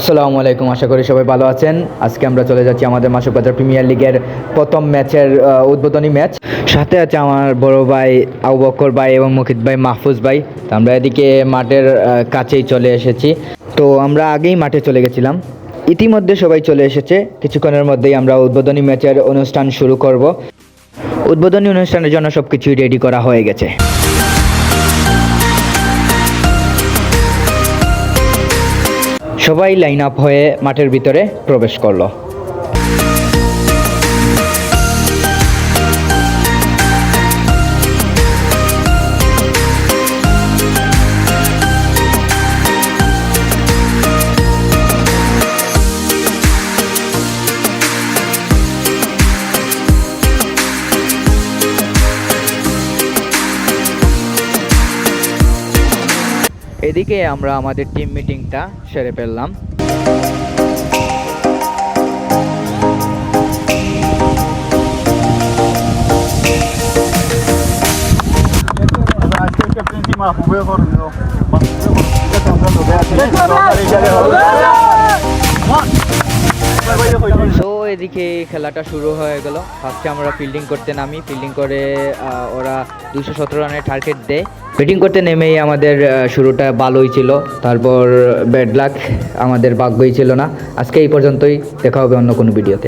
আসসালামু আলাইকুম, আশা করি সবাই ভালো আছেন। আজকে আমরা চলে যাচ্ছি আমাদের মাসুক বাজার প্রিমিয়ার লিগের প্রথম ম্যাচের উদ্বোধনী ম্যাচ। সাথে আছে আমার বড় ভাই আবু বকর ভাই এবং মুকিত ভাই, মাহফুজ ভাই। তো আমরা এদিকে মাঠের কাছেই চলে এসেছি। তো আমরা আগেই মাঠে চলে গেছিলাম, ইতিমধ্যে সবাই চলে এসেছে। কিছুক্ষণের মধ্যেই আমরা উদ্বোধনী ম্যাচের অনুষ্ঠান শুরু করব। উদ্বোধনী অনুষ্ঠানের জন্য সব কিছুই রেডি করা হয়ে গেছে। সবাই লাইন আপ হয়ে মাঠের ভিতরে প্রবেশ করলো। এদিকে আমরা আমাদের টিম মিটিংটা সেরে ফেললাম। তো এদিকে খেলাটা শুরু হয়ে গেল। ফার্স্টে আমরা ফিল্ডিং করতে নামি, ফিল্ডিং করে ওরা 217 রানের টার্গেট দেয়। ব্যাটিং করতে নেমেই আমাদের শুরুটা ভালোই ছিল, তারপর ব্যাড লাক, আমাদের ভাগ্যই ছিল না। আজকে এই পর্যন্তই, দেখা হবে অন্য কোনো ভিডিওতে।